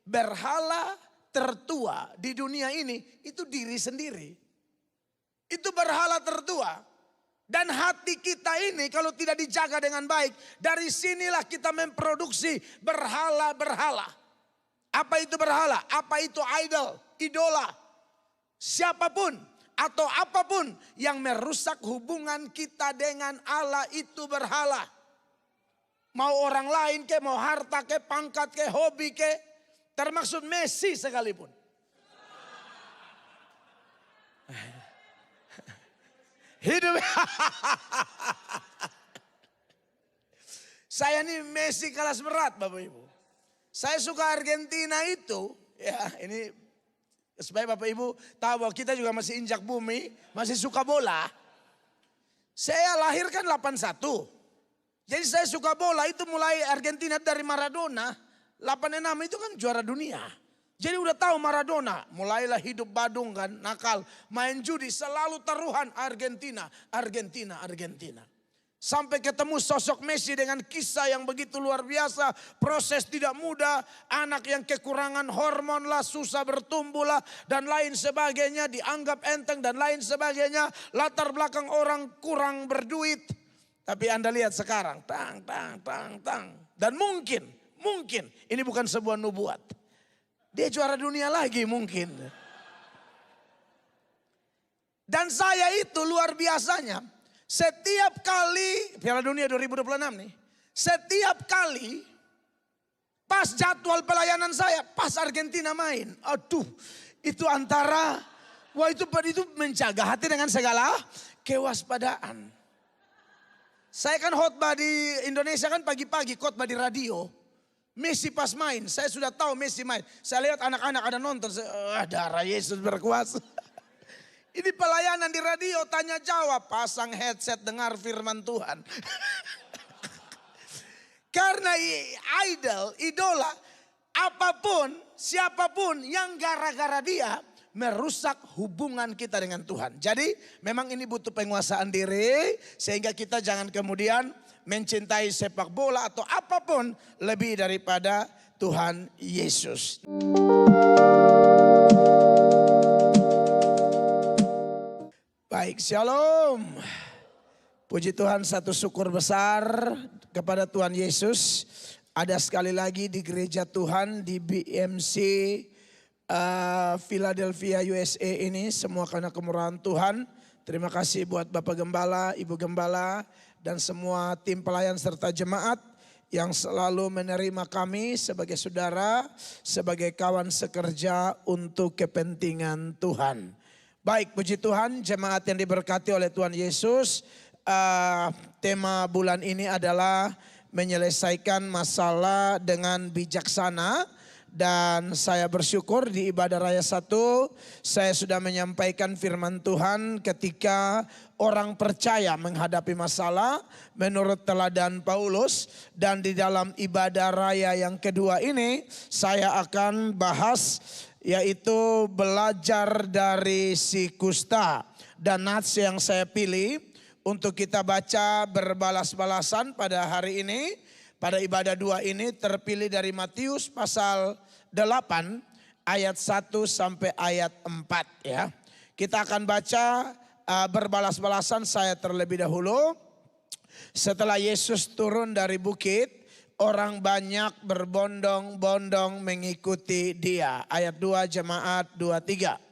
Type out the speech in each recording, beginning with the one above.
berhala tertua di dunia ini itu diri sendiri. Itu berhala tertua. Dan hati kita ini kalau tidak dijaga dengan baik, dari sinilah kita memproduksi berhala-berhala. Apa itu berhala? Apa itu idol, idola? Siapapun atau apapun yang merusak hubungan kita dengan Allah itu berhala. Mau orang lain ke, mau harta ke, pangkat ke, hobi ke, termasuk Messi sekalipun. Hidup. Saya ini Messi kelas berat Bapak Ibu. Saya suka Argentina itu, ya ini supaya Bapak Ibu tahu bahwa kita juga masih injak bumi, masih suka bola. Saya lahir kan 81. Jadi saya suka bola itu mulai Argentina dari Maradona. 86 itu kan juara dunia. Jadi udah tahu Maradona, mulailah hidup badung kan, nakal, main judi, selalu taruhan Argentina, Argentina, Argentina. Sampai ketemu sosok Messi dengan kisah yang begitu luar biasa. Proses tidak mudah, anak yang kekurangan hormon lah, susah bertumbuh lah, dan lain sebagainya, dianggap enteng dan lain sebagainya. Latar belakang orang kurang berduit. Tapi Anda lihat sekarang, tang. Dan mungkin ini bukan sebuah nubuat. Dia juara dunia lagi mungkin. Dan saya itu luar biasanya, setiap kali Piala Dunia 2026 nih, setiap kali pas jadwal pelayanan saya, pas Argentina main, aduh itu antara, wah itu menjaga hati dengan segala kewaspadaan. Saya kan khotbah di Indonesia kan pagi-pagi khotbah di radio. Messi pas main, saya sudah tahu Messi main. Saya lihat anak-anak ada nonton, darah Yesus berkuasa. Ini pelayanan di radio, tanya jawab, pasang headset dengar firman Tuhan. Karena idola, apapun, siapapun yang gara-gara dia merusak hubungan kita dengan Tuhan. Jadi memang ini butuh penguasaan diri, sehingga kita jangan kemudian mencintai sepak bola atau apapun lebih daripada Tuhan Yesus. Baik, shalom. Puji Tuhan, satu syukur besar kepada Tuhan Yesus. Ada sekali lagi di gereja Tuhan di BMC Philadelphia USA ini, semua karena kemurahan Tuhan. Terima kasih buat Bapak Gembala, Ibu Gembala, dan semua tim pelayan serta jemaat yang selalu menerima kami sebagai saudara, sebagai kawan sekerja untuk kepentingan Tuhan. Baik, puji Tuhan, jemaat yang diberkati oleh Tuhan Yesus. Tema bulan ini adalah menyelesaikan masalah dengan bijaksana. Dan saya bersyukur di ibadah raya 1 saya sudah menyampaikan firman Tuhan ketika orang percaya menghadapi masalah menurut teladan Paulus. Dan di dalam ibadah raya yang kedua ini saya akan bahas yaitu belajar dari si kusta. Dan nats yang saya pilih untuk kita baca berbalas-balasan pada hari ini, pada ibadah 2 ini terpilih dari Matius pasal 8 ayat 1 sampai ayat 4 ya. Kita akan baca berbalas-balasan saya terlebih dahulu. Setelah Yesus turun dari bukit, orang banyak berbondong-bondong mengikuti dia. Ayat 2 jemaat 2-3.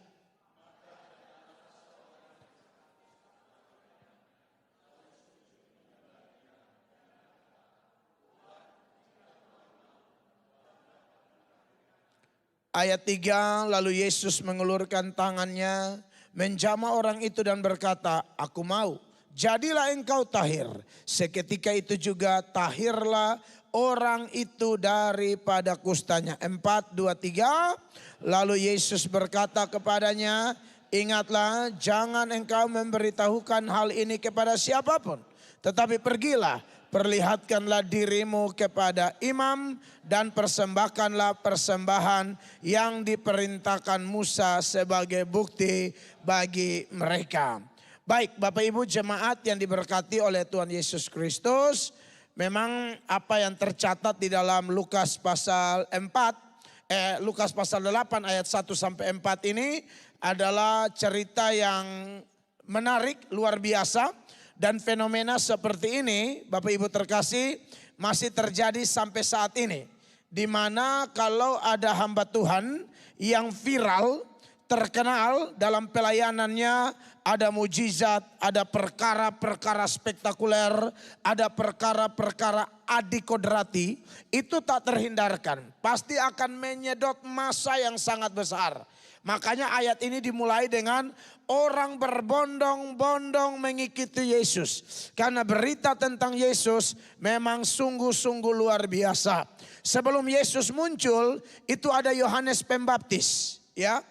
Ayat 3, lalu Yesus mengulurkan tangannya, menjamah orang itu dan berkata, aku mau, jadilah engkau tahir. Seketika itu juga tahirlah orang itu daripada kustanya. 4, 2, 3, lalu Yesus berkata kepadanya, ingatlah jangan engkau memberitahukan hal ini kepada siapapun. Tetapi pergilah, perlihatkanlah dirimu kepada imam dan persembahkanlah persembahan yang diperintahkan Musa sebagai bukti bagi mereka. Baik, Bapak Ibu jemaat yang diberkati oleh Tuhan Yesus Kristus. Memang apa yang tercatat di dalam Lukas pasal 4 Lukas pasal 8 ayat 1 sampai 4 ini adalah cerita yang menarik, luar biasa. Dan fenomena seperti ini Bapak Ibu terkasih masih terjadi sampai saat ini. Di mana kalau ada hamba Tuhan yang viral, terkenal dalam pelayanannya, ada mujizat, ada perkara-perkara spektakuler, ada perkara-perkara adikodrati, itu tak terhindarkan. Pasti akan menyedot massa yang sangat besar. Makanya ayat ini dimulai dengan orang berbondong-bondong mengikuti Yesus. Karena berita tentang Yesus memang sungguh-sungguh luar biasa. Sebelum Yesus muncul itu ada Yohanes Pembaptis, ya.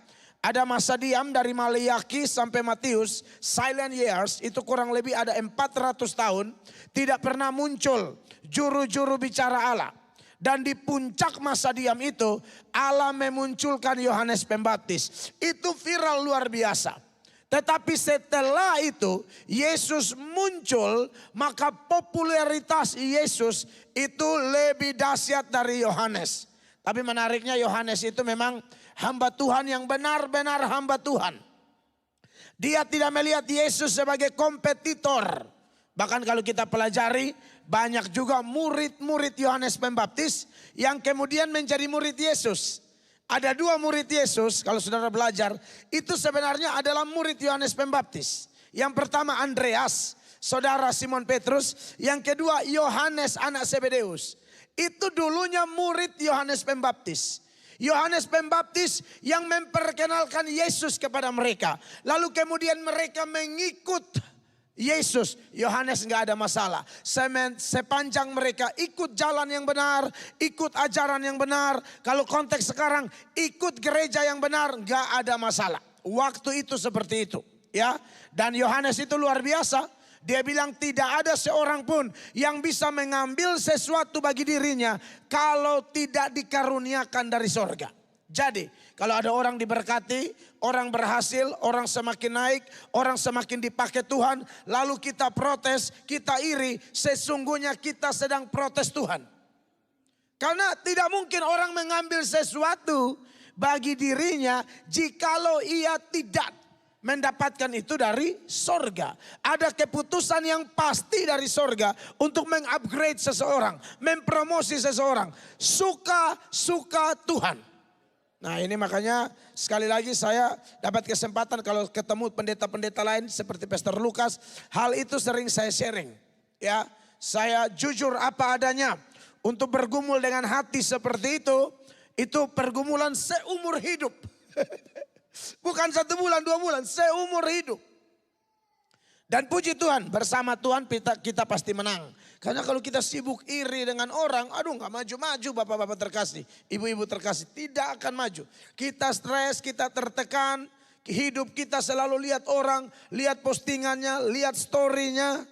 Ada masa diam dari Maliaki sampai Matius, silent years, itu kurang lebih ada 400 tahun. Tidak pernah muncul juru-juru bicara Allah. Dan di puncak masa diam itu Allah memunculkan Yohanes Pembaptis. Itu viral luar biasa. Tetapi setelah itu Yesus muncul, maka popularitas Yesus itu lebih dahsyat dari Yohanes. Tapi menariknya Yohanes itu memang hamba Tuhan yang benar-benar hamba Tuhan. Dia tidak melihat Yesus sebagai kompetitor. Bahkan kalau kita pelajari, banyak juga murid-murid Yohanes Pembaptis yang kemudian menjadi murid Yesus. Ada 2 murid Yesus, kalau saudara belajar, itu sebenarnya adalah murid Yohanes Pembaptis. Yang pertama Andreas, saudara Simon Petrus. Yang kedua Yohanes anak Zebedeus. Itu dulunya murid Yohanes Pembaptis. Yohanes Pembaptis yang memperkenalkan Yesus kepada mereka. Lalu kemudian mereka mengikut Yesus. Yohanes nggak ada masalah. Sepanjang mereka ikut jalan yang benar, ikut ajaran yang benar. Kalau konteks sekarang ikut gereja yang benar, nggak ada masalah. Waktu itu seperti itu, ya. Dan Yohanes itu luar biasa. Dia bilang tidak ada seorang pun yang bisa mengambil sesuatu bagi dirinya kalau tidak dikaruniakan dari sorga. Jadi kalau ada orang diberkati, orang berhasil, orang semakin naik, orang semakin dipakai Tuhan, lalu kita protes, kita iri, sesungguhnya kita sedang protes Tuhan. Karena tidak mungkin orang mengambil sesuatu bagi dirinya jikalau ia tidak mendapatkan itu dari sorga. Ada keputusan yang pasti dari sorga untuk mengupgrade seseorang, mempromosi seseorang. Suka Tuhan. Nah ini makanya sekali lagi saya dapat kesempatan kalau ketemu pendeta-pendeta lain seperti Pastor Lukas. Hal itu sering saya sharing. Ya, saya jujur apa adanya. Untuk bergumul dengan hati seperti itu pergumulan seumur hidup. Bukan 1 bulan, 2 bulan, seumur hidup. Dan puji Tuhan, bersama Tuhan kita pasti menang. Karena kalau kita sibuk iri dengan orang, aduh gak maju-maju bapak-bapak terkasih, ibu-ibu terkasih, tidak akan maju. Kita stres, kita tertekan, hidup kita selalu lihat orang, lihat postingannya, lihat storynya.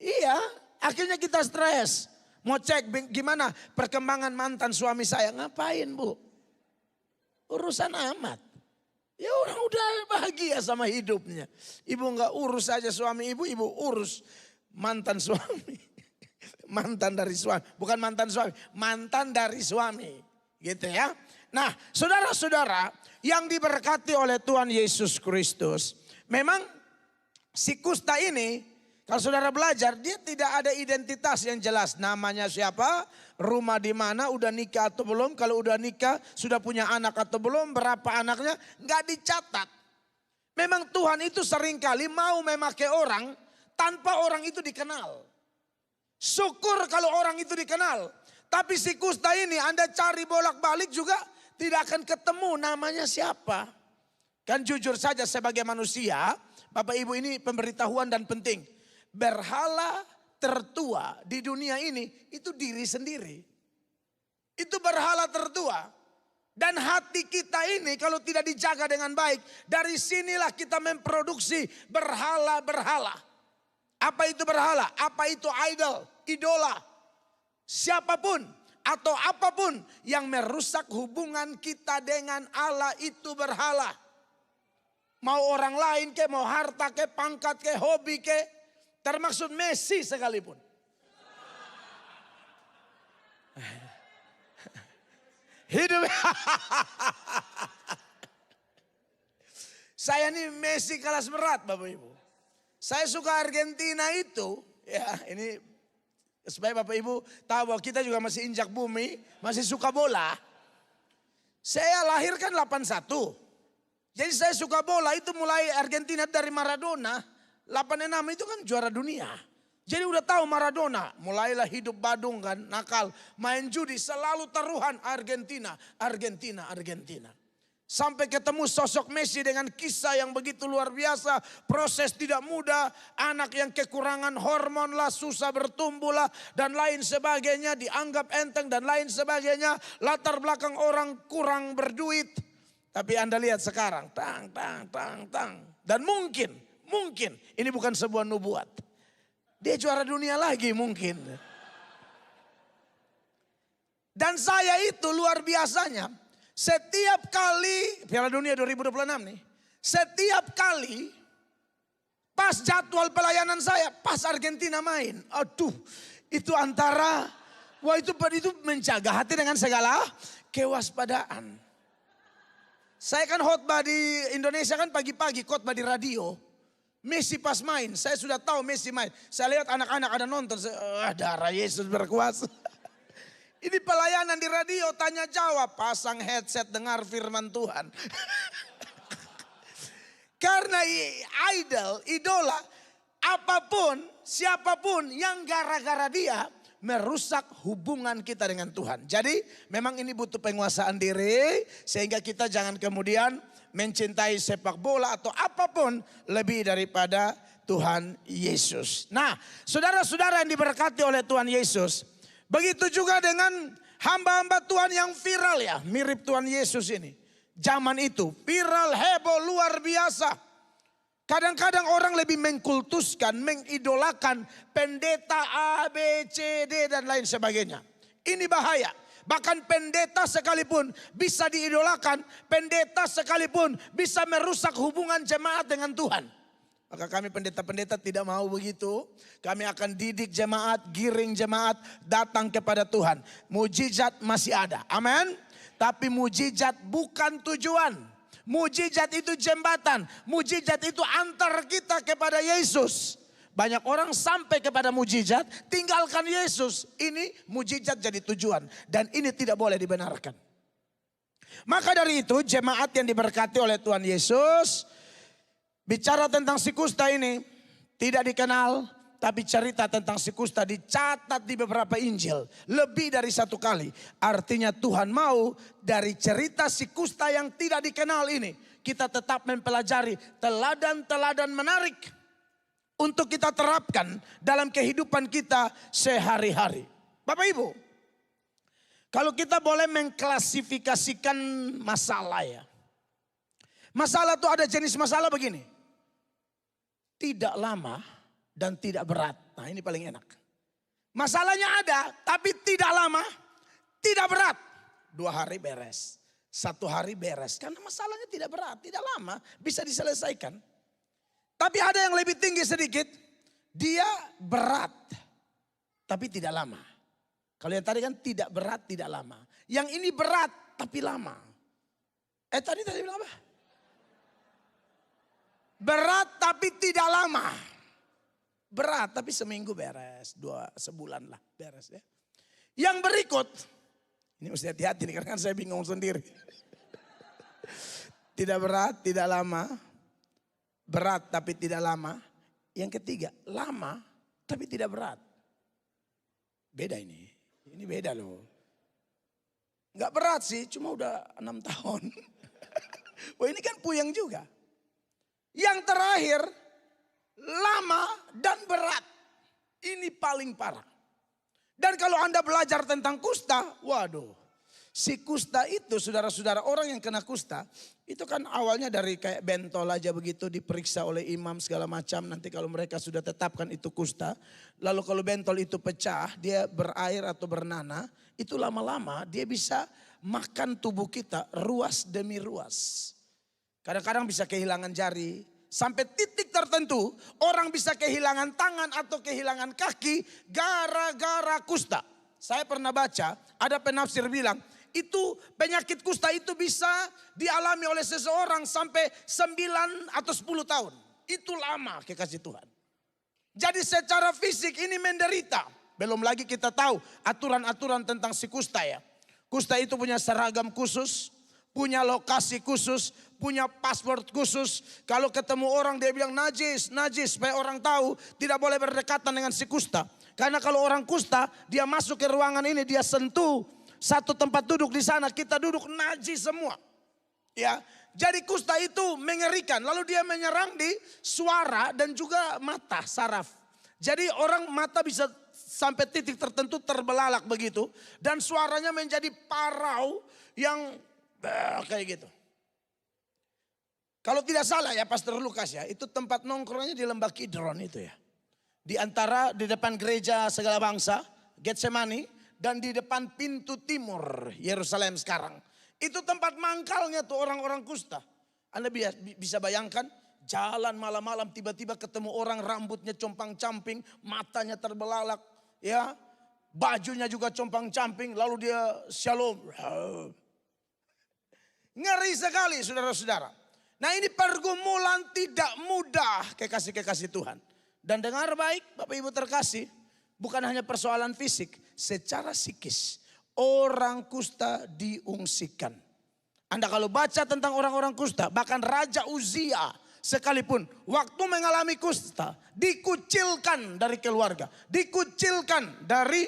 Iya, akhirnya kita stres. Mau cek gimana perkembangan mantan suami saya, ngapain bu? Urusan amat. Ya orang udah bahagia sama hidupnya. Ibu nggak urus aja suami ibu urus mantan suami. Mantan dari suami. Bukan mantan suami, mantan dari suami. Gitu ya. Nah saudara-saudara yang diberkati oleh Tuhan Yesus Kristus. Memang si kusta ini kalau saudara belajar dia tidak ada identitas yang jelas. Namanya siapa, rumah di mana, udah nikah atau belum. Kalau udah nikah sudah punya anak atau belum, berapa anaknya, nggak dicatat. Memang Tuhan itu seringkali mau memakai orang tanpa orang itu dikenal. Syukur kalau orang itu dikenal. Tapi si kusta ini Anda cari bolak-balik juga tidak akan ketemu namanya siapa. Kan jujur saja sebagai manusia, Bapak Ibu ini pemberitahuan dan penting. Berhala tertua di dunia ini itu diri sendiri. Itu berhala tertua. Dan hati kita ini kalau tidak dijaga dengan baik, dari sinilah kita memproduksi berhala-berhala. Apa itu berhala? Apa itu idol, idola? Siapapun atau apapun yang merusak hubungan kita dengan Allah itu berhala. Mau orang lain ke, mau harta ke, pangkat ke, hobi ke. Termaksud Messi sekalipun. Hidup. Saya ini Messi kelas berat Bapak Ibu. Saya suka Argentina itu. Ya ini supaya Bapak Ibu tahu bahwa kita juga masih injak bumi. Masih suka bola. Saya lahir kan 81. Jadi saya suka bola itu mulai Argentina dari Maradona. 86 itu kan juara dunia. Jadi udah tahu Maradona, mulailah hidup badung kan, nakal, main judi, selalu taruhan Argentina, Argentina, Argentina. Sampai ketemu sosok Messi dengan kisah yang begitu luar biasa, proses tidak mudah, anak yang kekurangan hormon lah, susah bertumbuh lah, dan lain sebagainya, dianggap enteng dan lain sebagainya, latar belakang orang kurang berduit. Tapi Anda lihat sekarang, tang. Dan mungkin ini bukan sebuah nubuat. Dia juara dunia lagi mungkin. Dan saya itu luar biasanya. Setiap kali Piala Dunia 2026 nih. Setiap kali pas jadwal pelayanan saya. Pas Argentina main. Aduh itu antara. Wah itu menjaga hati dengan segala kewaspadaan. Saya kan khotbah di Indonesia kan pagi-pagi khotbah di radio. Messi pas main, saya sudah tahu Messi main. Saya lihat anak-anak ada nonton, darah Yesus berkuasa. Ini pelayanan di radio, tanya jawab, pasang headset dengar firman Tuhan. Karena idola, apapun, siapapun yang gara-gara dia merusak hubungan kita dengan Tuhan. Jadi memang ini butuh penguasaan diri, sehingga kita jangan kemudian mencintai sepak bola atau apapun lebih daripada Tuhan Yesus. Nah, saudara-saudara yang diberkati oleh Tuhan Yesus, begitu juga dengan hamba-hamba Tuhan yang viral ya, mirip Tuhan Yesus ini. Zaman itu viral, heboh, luar biasa. Kadang-kadang orang lebih mengkultuskan, mengidolakan pendeta A, B, C, D dan lain sebagainya. Ini bahaya. Bahkan pendeta sekalipun bisa diidolakan, pendeta sekalipun bisa merusak hubungan jemaat dengan Tuhan. Maka kami pendeta-pendeta tidak mau begitu. Kami akan didik jemaat, giring jemaat datang kepada Tuhan. Mujizat masih ada, amin. Tapi mujizat bukan tujuan. Mujizat itu jembatan, mujizat itu antar kita kepada Yesus. Banyak orang sampai kepada mujizat, tinggalkan Yesus. Ini mujizat jadi tujuan. Dan ini tidak boleh dibenarkan. Maka dari itu jemaat yang diberkati oleh Tuhan Yesus, bicara tentang si kusta ini tidak dikenal. Tapi cerita tentang si kusta dicatat di beberapa Injil. Lebih dari satu kali. Artinya Tuhan mau dari cerita si kusta yang tidak dikenal ini, kita tetap mempelajari teladan-teladan menarik untuk kita terapkan dalam kehidupan kita sehari-hari. Bapak Ibu, kalau kita boleh mengklasifikasikan masalah ya. Masalah itu ada jenis masalah begini. Tidak lama dan tidak berat. Nah ini paling enak. Masalahnya ada tapi tidak lama, tidak berat. 2 hari beres, 1 hari beres. Karena masalahnya tidak berat, tidak lama, bisa diselesaikan. Tapi ada yang lebih tinggi sedikit, dia berat tapi tidak lama. Kalau yang tadi kan tidak berat, tidak lama. Yang ini berat tapi lama. Tadi bilang apa? Berat tapi tidak lama. Berat tapi seminggu beres, 2 sebulan lah beres ya. Yang berikut, ini mesti hati-hati nih karena kan saya bingung sendiri. Tidak berat, tidak lama. Berat tapi tidak lama. Yang ketiga, lama tapi tidak berat. Beda ini beda loh. Enggak berat sih, cuma udah 6 tahun. Wah ini kan puyeng juga. Yang terakhir, lama dan berat. Ini paling parah. Dan kalau Anda belajar tentang kusta, waduh. Si kusta itu saudara-saudara, orang yang kena kusta itu kan awalnya dari kayak bentol aja begitu, diperiksa oleh imam segala macam. Nanti kalau mereka sudah tetapkan itu kusta, lalu kalau bentol itu pecah, dia berair atau bernanah, itu lama-lama dia bisa makan tubuh kita ruas demi ruas. Kadang-kadang bisa kehilangan jari, sampai titik tertentu orang bisa kehilangan tangan atau kehilangan kaki gara-gara kusta. Saya pernah baca ada penafsir bilang Itu penyakit kusta itu bisa dialami oleh seseorang sampai 9 atau 10 tahun. Itu lama kekasih Tuhan. Jadi secara fisik ini menderita. Belum lagi kita tahu aturan-aturan tentang si kusta ya. Kusta itu punya seragam khusus, punya lokasi khusus, punya password khusus. Kalau ketemu orang dia bilang najis, najis. Supaya orang tahu tidak boleh berdekatan dengan si kusta. Karena kalau orang kusta dia masuk ke ruangan ini, dia sentuh satu tempat duduk di sana, kita duduk najis semua. Ya, jadi kusta itu mengerikan. Lalu dia menyerang di suara dan juga mata, saraf. Jadi orang mata bisa sampai titik tertentu terbelalak begitu. Dan suaranya menjadi parau yang kayak gitu. Kalau tidak salah ya Pastor Lukas ya, itu tempat nongkrongnya di Lembah Kidron itu ya. Di antara di depan gereja segala bangsa, Getsemani, dan di depan pintu timur Yerusalem sekarang. Itu tempat mangkalnya tuh orang-orang kusta. Anda bisa bayangkan jalan malam-malam tiba-tiba ketemu orang rambutnya compang-camping, matanya terbelalak, ya, bajunya juga compang-camping, lalu dia shalom. Ngeri sekali saudara-saudara. Nah ini pergumulan tidak mudah kekasih-kekasih Tuhan. Dan dengar baik Bapak Ibu terkasih, bukan hanya persoalan fisik, secara psikis orang kusta diungsikan. Anda kalau baca tentang orang-orang kusta, bahkan Raja Uzia sekalipun waktu mengalami kusta dikucilkan dari keluarga, dikucilkan dari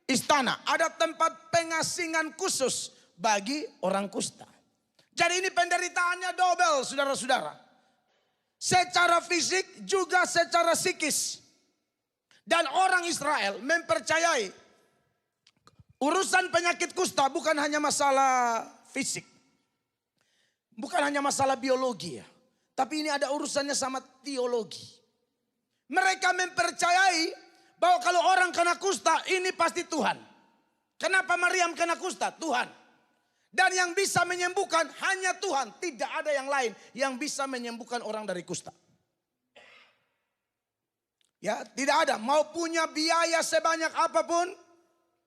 istana. Ada tempat pengasingan khusus bagi orang kusta. Jadi ini penderitaannya double saudara-saudara. Secara fisik juga secara psikis. Dan orang Israel mempercayai urusan penyakit kusta bukan hanya masalah fisik. Bukan hanya masalah biologi ya. Tapi ini ada urusannya sama teologi. Mereka mempercayai bahwa kalau orang kena kusta ini pasti Tuhan. Kenapa Maryam kena kusta? Tuhan. Dan yang bisa menyembuhkan hanya Tuhan. Tidak ada yang lain yang bisa menyembuhkan orang dari kusta. Ya, tidak ada. Mau punya biaya sebanyak apapun,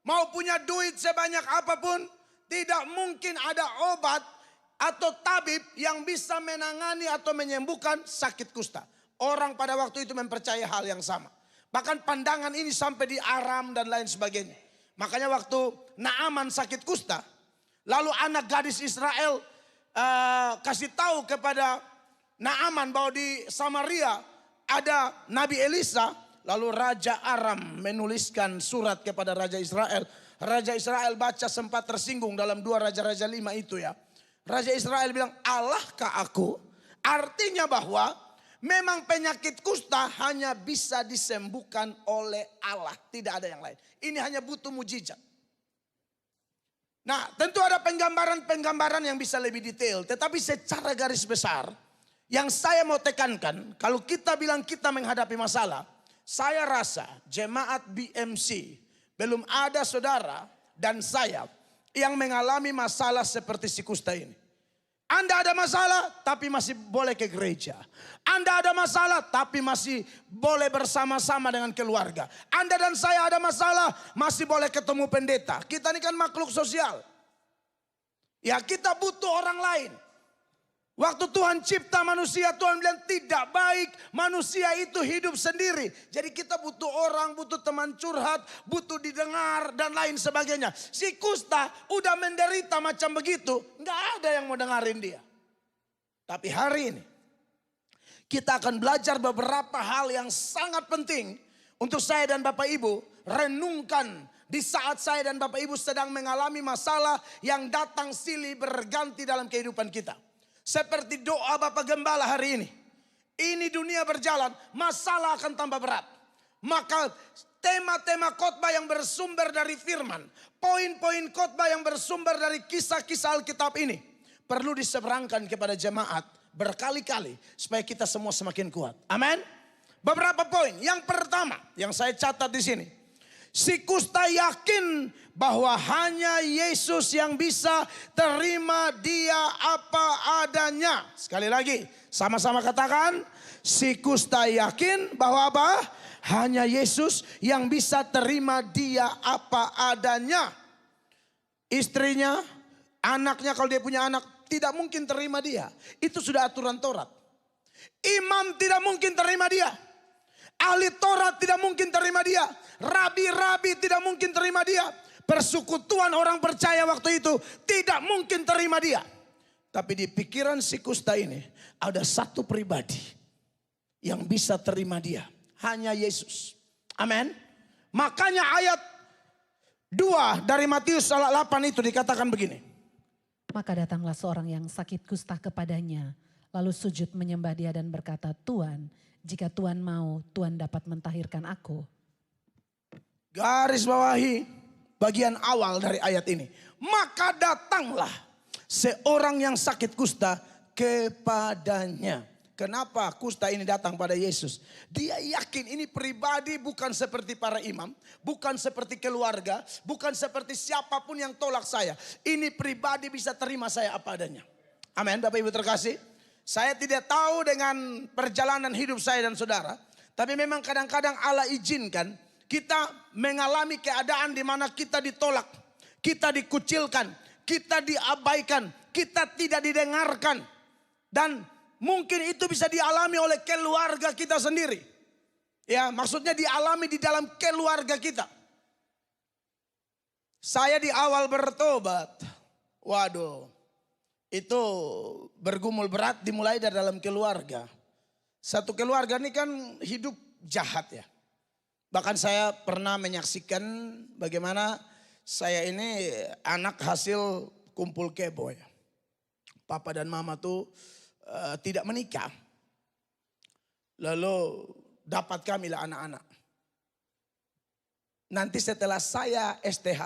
mau punya duit sebanyak apapun, tidak mungkin ada obat atau tabib yang bisa menangani atau menyembuhkan sakit kusta. Orang pada waktu itu mempercayai hal yang sama. Bahkan pandangan ini sampai di Aram dan lain sebagainya. Makanya waktu Naaman sakit kusta, lalu anak gadis Israel kasih tahu kepada Naaman bahwa di Samaria ada Nabi Elisa. Lalu Raja Aram menuliskan surat kepada Raja Israel. Raja Israel baca sempat tersinggung dalam 2 Raja-Raja 5 itu ya. Raja Israel bilang, Allahkah aku? Artinya bahwa memang penyakit kusta hanya bisa disembuhkan oleh Allah. Tidak ada yang lain. Ini hanya butuh mujizat. Nah tentu ada penggambaran-penggambaran yang bisa lebih detail. Tetapi secara garis besar yang saya mau tekankan. Kalau kita bilang kita menghadapi masalah. Saya rasa jemaat BMC belum ada saudara dan saya yang mengalami masalah seperti si kusta ini. Anda ada masalah tapi masih boleh ke gereja. Anda ada masalah tapi masih boleh bersama-sama dengan keluarga. Anda dan saya ada masalah masih boleh ketemu pendeta. Kita ini kan makhluk sosial. Ya kita butuh orang lain. Waktu Tuhan cipta manusia, Tuhan bilang tidak baik manusia itu hidup sendiri. Jadi kita butuh orang, butuh teman curhat, butuh didengar dan lain sebagainya. Si kusta udah menderita macam begitu, nggak ada yang mau dengerin dia. Tapi hari ini kita akan belajar beberapa hal yang sangat penting untuk saya dan Bapak Ibu renungkan di saat saya dan Bapak Ibu sedang mengalami masalah yang datang silih berganti dalam kehidupan kita. Seperti doa Bapak Gembala hari ini. Ini dunia berjalan, masalah akan tambah berat. Maka tema-tema khotbah yang bersumber dari firman, poin-poin khotbah yang bersumber dari kisah-kisah Alkitab ini perlu diseberangkan kepada jemaat berkali-kali supaya kita semua semakin kuat. Amin. Beberapa poin. Yang pertama yang saya catat di sini. Si kusta yakin bahwa hanya Yesus yang bisa terima dia apa adanya. Sekali lagi, sama-sama katakan, si kusta yakin bahwa apa? Hanya Yesus yang bisa terima dia apa adanya. istrinya, anaknya kalau dia punya anak tidak mungkin terima dia. Itu sudah aturan Taurat. Imam tidak mungkin terima dia. Ahli Taurat tidak mungkin terima dia. Rabi-rabi tidak mungkin terima dia. Persekutuan orang percaya waktu itu tidak mungkin terima dia. Tapi di pikiran si kusta ini ada satu pribadi yang bisa terima dia. Hanya Yesus. Amin. Makanya ayat 2 dari Matius 8 itu dikatakan begini. Maka datanglah seorang yang sakit kusta kepadanya. Lalu sujud menyembah dia dan berkata, Tuhan, jika Tuhan mau, Tuhan dapat mentahirkan aku. Garis bawahi bagian awal dari ayat ini. Maka datanglah seorang yang sakit kusta kepadanya. Kenapa kusta ini datang pada Yesus? Dia yakin ini pribadi bukan seperti para imam. Bukan seperti keluarga. Bukan seperti siapapun yang tolak saya. Ini pribadi bisa terima saya apa adanya. Amin Bapak Ibu terkasih. Saya tidak tahu dengan perjalanan hidup saya dan saudara. Tapi memang kadang-kadang Allah izinkan kita mengalami keadaan di mana kita ditolak. Kita dikucilkan. Kita diabaikan. Kita tidak didengarkan. Dan mungkin itu bisa dialami oleh keluarga kita sendiri. Ya, maksudnya dialami di dalam keluarga kita. Saya di awal bertobat. Waduh, itu bergumul berat dimulai dari dalam keluarga. Satu keluarga ini kan hidup jahat ya. Bahkan saya pernah menyaksikan bagaimana saya ini anak hasil kumpul kebo ya. Papa dan mama tuh tidak menikah. Lalu dapat kamilah anak-anak. Nanti setelah saya STH,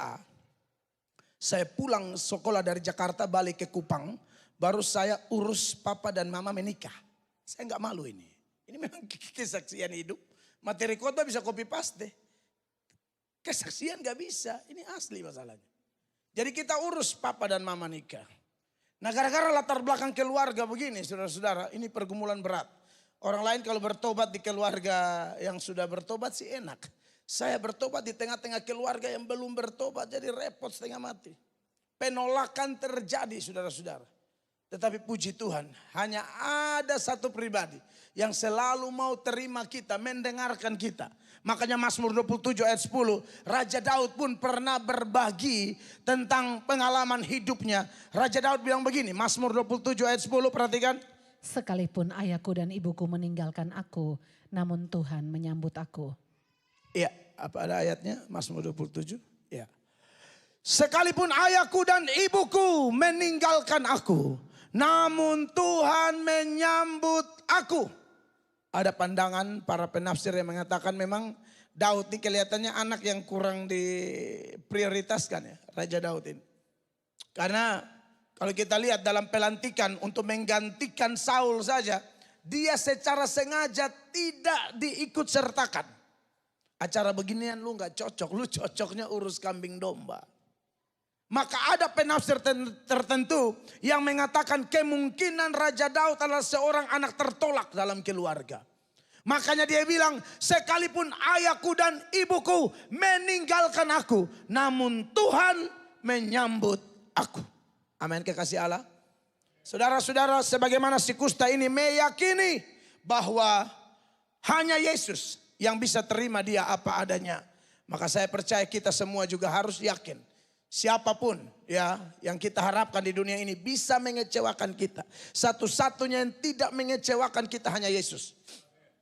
saya pulang sekolah dari Jakarta balik ke Kupang, baru saya urus papa dan mama menikah. Saya nggak malu ini. Ini memang kesaksian hidup. Materi khotbah bisa copy paste. Kesaksian nggak bisa. Ini asli masalahnya. Jadi kita urus papa dan mama nikah. Nah gara-gara latar belakang keluarga begini saudara-saudara, ini pergumulan berat. Orang lain kalau bertobat di keluarga yang sudah bertobat sih enak. Saya bertobat di tengah-tengah keluarga yang belum bertobat jadi repot setengah mati. Penolakan terjadi saudara-saudara. Tetapi puji Tuhan hanya ada satu pribadi yang selalu mau terima kita, mendengarkan kita. Makanya Mazmur 27 ayat 10, Raja Daud pun pernah berbagi tentang pengalaman hidupnya. Raja Daud bilang begini, Mazmur 27 ayat 10, perhatikan. Sekalipun ayahku dan ibuku meninggalkan aku, namun Tuhan menyambut aku. Iya, apa ada ayatnya? Mazmur 27. Iya. Sekalipun ayahku dan ibuku meninggalkan aku, namun Tuhan menyambut aku. Ada pandangan para penafsir yang mengatakan memang Daud ini kelihatannya anak yang kurang diprioritaskan ya, Raja Daud ini. Karena kalau kita lihat dalam pelantikan untuk menggantikan Saul saja, dia secara sengaja tidak diikut sertakan. Acara beginian lu gak cocok, lu cocoknya urus kambing domba. Maka ada penafsir tertentu yang mengatakan kemungkinan Raja Daud adalah seorang anak tertolak dalam keluarga. Makanya dia bilang, sekalipun ayahku dan ibuku meninggalkan aku, namun Tuhan menyambut aku. Amin, kekasih Allah. Saudara-saudara, sebagaimana si kusta ini meyakini bahwa hanya Yesus yang bisa terima dia apa adanya. Maka saya percaya kita semua juga harus yakin. Siapapun ya yang kita harapkan di dunia ini bisa mengecewakan kita. Satu-satunya yang tidak mengecewakan kita hanya Yesus.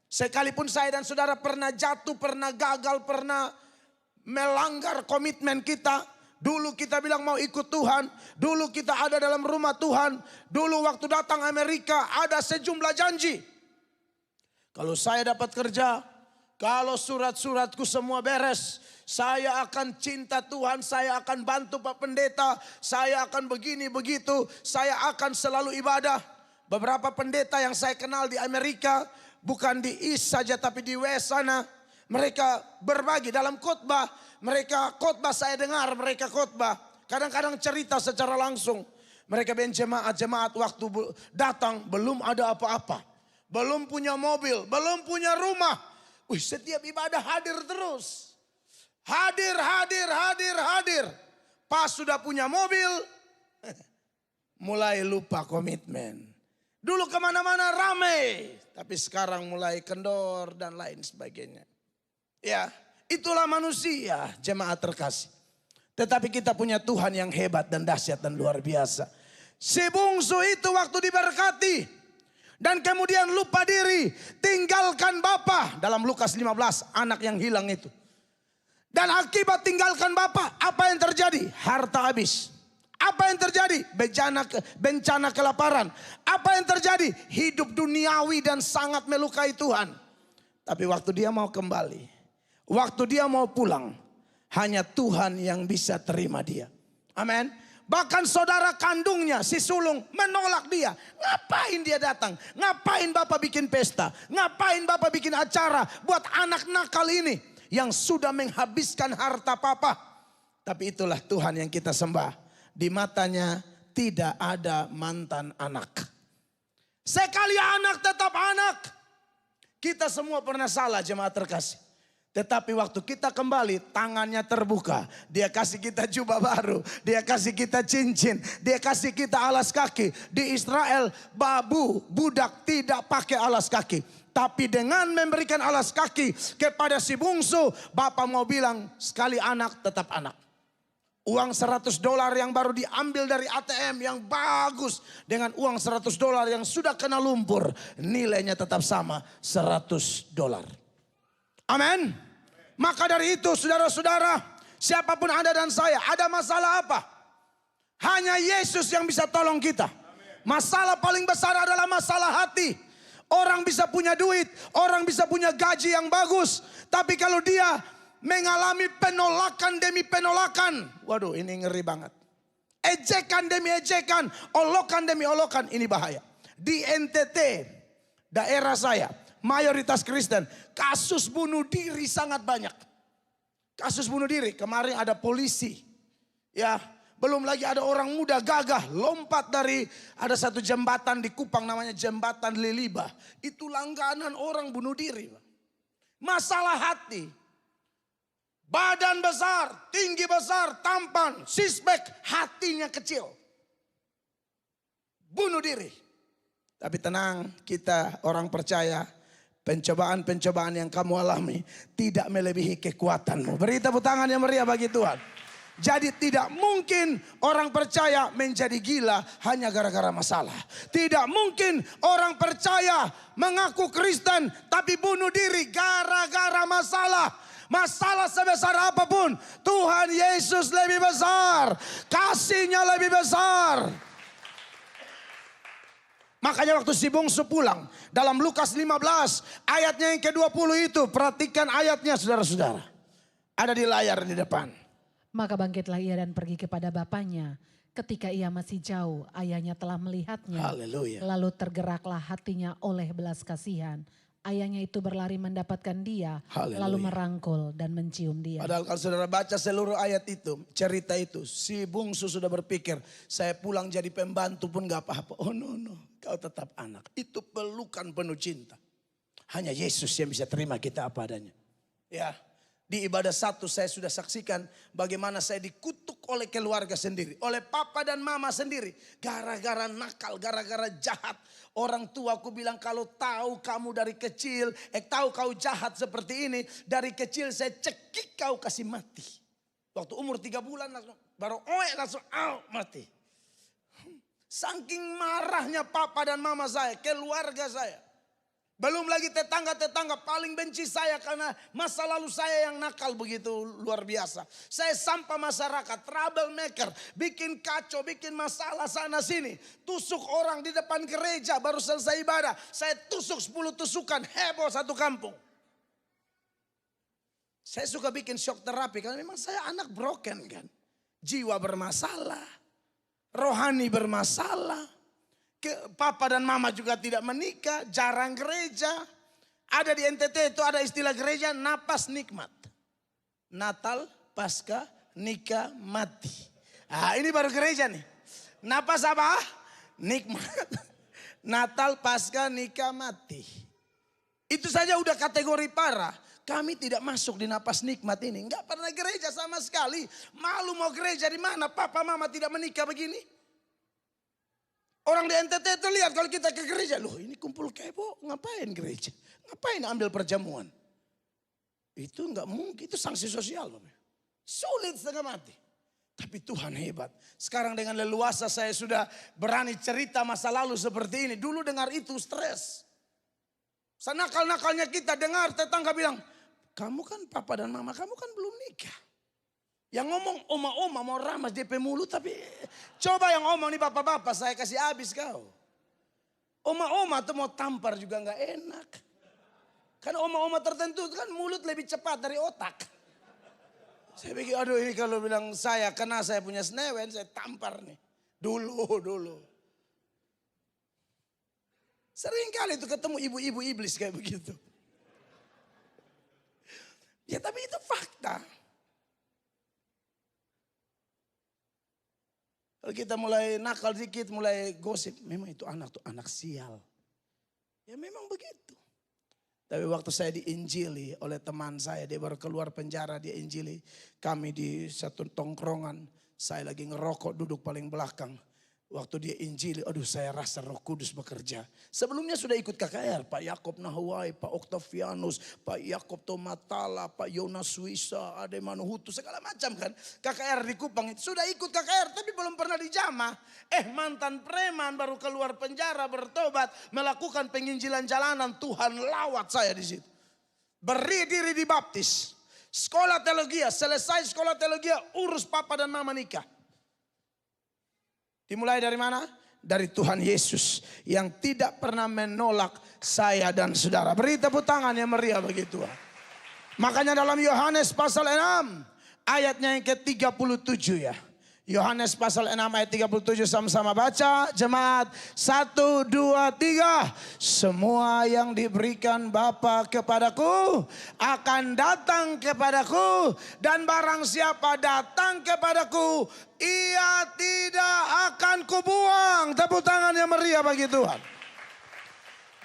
Sekalipun saya dan saudara pernah jatuh, pernah gagal, pernah melanggar komitmen kita. Dulu kita bilang mau ikut Tuhan. Dulu kita ada dalam rumah Tuhan. Dulu waktu datang Amerika ada sejumlah janji. Kalau saya dapat kerja, kalau surat-suratku semua beres, saya akan cinta Tuhan, saya akan bantu Pak Pendeta, saya akan begini begitu, saya akan selalu ibadah. Beberapa pendeta yang saya kenal di Amerika, bukan di East saja tapi di West sana, mereka berbagi dalam khotbah. Mereka khotbah, saya dengar mereka khotbah. Kadang-kadang cerita secara langsung. Mereka jemaat-jemaat waktu datang belum ada apa-apa. Belum punya mobil, belum punya rumah. Setiap ibadah hadir terus. Hadir. pas sudah punya mobil, mulai lupa komitmen. Dulu kemana-mana ramai, tapi sekarang mulai kendor dan lain sebagainya. Ya, itulah manusia, jemaat terkasih. Tetapi kita punya Tuhan yang hebat dan dahsyat dan luar biasa. Si bungsu itu waktu diberkati dan kemudian lupa diri, tinggalkan bapa. Dalam Lukas 15, anak yang hilang itu. Dan akibat tinggalkan bapa, apa yang terjadi? Harta habis. Apa yang terjadi? Bencana kelaparan. Apa yang terjadi? Hidup duniawi dan sangat melukai Tuhan. Tapi waktu dia mau kembali, waktu dia mau pulang, hanya Tuhan yang bisa terima dia. Amin. Bahkan saudara kandungnya, si sulung, menolak dia. Ngapain dia datang? Ngapain bapak bikin pesta? Ngapain bapak bikin acara buat anak nakal ini yang sudah menghabiskan harta papa? Tapi itulah Tuhan yang kita sembah. Di matanya tidak ada mantan anak. Sekali anak tetap anak. Kita semua pernah salah, jemaat terkasih. Tetapi waktu kita kembali, tangannya terbuka. Dia kasih kita jubah baru. Dia kasih kita cincin. Dia kasih kita alas kaki. Di Israel, budak tidak pakai alas kaki. Tapi dengan memberikan alas kaki kepada si bungsu, bapak mau bilang sekali anak tetap anak. Uang $100 yang baru diambil dari ATM yang bagus. Dengan uang $100 yang sudah kena lumpur. Nilainya tetap sama, $100. Amin. Maka dari itu saudara-saudara, siapapun Anda dan saya, ada masalah apa? Hanya Yesus yang bisa tolong kita. Masalah paling besar adalah masalah hati. Orang bisa punya duit, orang bisa punya gaji yang bagus. Tapi kalau dia mengalami penolakan demi penolakan. Waduh, ini ngeri banget. Ejekan demi ejekan, olokan demi olokan, ini bahaya. Di NTT, daerah saya, mayoritas Kristen, kasus bunuh diri sangat banyak. Kasus bunuh diri, kemarin ada polisi. Ya, belum lagi ada orang muda gagah, lompat dari, ada satu jembatan di Kupang namanya Jembatan Liliba. Itu langganan orang bunuh diri. Masalah hati. Badan besar, tinggi besar, tampan, sixpack, hatinya kecil. Bunuh diri. Tapi tenang, kita orang percaya, pencobaan-pencobaan yang kamu alami tidak melebihi kekuatanmu. Beri tepuk tangan yang meriah bagi Tuhan. Jadi tidak mungkin orang percaya menjadi gila hanya gara-gara masalah. Tidak mungkin orang percaya mengaku Kristen tapi bunuh diri gara-gara masalah. Masalah sebesar apapun, Tuhan Yesus lebih besar. Kasihnya lebih besar. Makanya waktu si bungsu pulang, dalam Lukas 15 ayatnya yang ke-20 itu, perhatikan ayatnya saudara-saudara. Ada di layar di depan. Maka bangkitlah ia dan pergi kepada bapaknya. Ketika ia masih jauh, ayahnya telah melihatnya. Haleluya. Lalu tergeraklah hatinya oleh belas kasihan. Ayahnya itu berlari mendapatkan dia, Haleluya. lalu merangkul dan mencium dia. Padahal kalau saudara baca seluruh ayat itu, cerita itu, si bungsu sudah berpikir, saya pulang jadi pembantu pun gak apa-apa. Oh no, kau tetap anak. Itu pelukan penuh cinta. Hanya Yesus yang bisa terima kita apa adanya. Ya, di ibadah satu saya sudah saksikan bagaimana saya dikutuk oleh keluarga sendiri. Oleh papa dan mama sendiri. Gara-gara nakal, gara-gara jahat. Orang tuaku bilang kalau tahu kamu dari kecil, tahu kau jahat seperti ini. Dari kecil saya cekik kau kasih mati. Waktu umur 3 bulan langsung, baru langsung mati. Saking marahnya papa dan mama saya, keluarga saya. Belum lagi tetangga-tetangga paling benci saya karena masa lalu saya yang nakal begitu luar biasa. Saya sampah masyarakat, troublemaker, bikin kacau, bikin masalah sana sini. Tusuk orang di depan gereja baru selesai ibadah. Saya tusuk 10 tusukan, heboh satu kampung. Saya suka bikin shock terapi karena memang saya anak broken kan. Jiwa bermasalah, rohani bermasalah. Papa dan mama juga tidak menikah, jarang gereja. Ada di NTT itu ada istilah gereja napas nikmat. Natal, Paskah, nikah, mati. Ah, ini baru gereja nih. Napas apa? Nikmat. Natal, Paskah, nikah, mati. Itu saja udah kategori parah. kami tidak masuk di napas nikmat ini. Enggak pernah gereja sama sekali. Malu mau gereja di mana? Papa mama tidak menikah begini. Orang di NTT itu lihat kalau kita ke gereja. Loh ini kumpul kebo, ngapain gereja? Ngapain ambil perjamuan? Itu enggak mungkin, itu sanksi sosial. Sulit setengah mati. Tapi Tuhan hebat. Sekarang dengan leluasa saya sudah berani cerita masa lalu seperti ini. Dulu dengar itu stres. Senakal-nakalnya kita dengar tetangga bilang, kamu kan papa dan mama kamu kan belum nikah. Yang ngomong oma-oma mau ramas DP mulut, tapi coba yang ngomong nih bapak-bapak saya kasih habis kau. Oma-oma tuh mau tampar juga nggak enak. Kan oma-oma tertentu kan mulut lebih cepat dari otak. Saya pikir aduh ini kalau bilang saya kena saya punya senewen saya tampar nih. Dulu. Sering kali itu ketemu ibu-ibu iblis kayak begitu. Ya tapi itu fakta. Kalau kita mulai nakal dikit, mulai gosip, memang itu anak sial. Ya memang begitu. Tapi waktu saya diinjili oleh teman saya, dia baru keluar penjara, dia injili kami di satu tongkrongan. Saya lagi ngerokok duduk paling belakang. Waktu dia injili, aduh saya rasa Roh Kudus bekerja. Sebelumnya sudah ikut KKR, Pak Yakob Nahwai, Pak Octavianus, Pak Yakob Tomatala, Pak Yonas Wisa, Ade Manuhutu, segala macam kan. KKR di Kupang itu sudah ikut KKR tapi belum pernah dijamah. Mantan preman baru keluar penjara bertobat, melakukan penginjilan jalanan, Tuhan lawat saya di situ. Beri diri dibaptis. Sekolah teologi, selesai sekolah teologi, urus papa dan mama nikah. Dimulai dari mana? Dari Tuhan Yesus yang tidak pernah menolak saya dan saudara. Beri tepuk tangan yang meriah bagi Tuhan. Makanya dalam Yohanes pasal 6 ayatnya yang ke-37 ya. Yohanes pasal 6 ayat 37 sama-sama baca. Jemaat 1, 2, 3. Semua yang diberikan Bapa kepadaku akan datang kepadaku. Dan barang siapa datang kepadaku, ia tidak akan kubuang. Tepuk tangan yang meriah bagi Tuhan.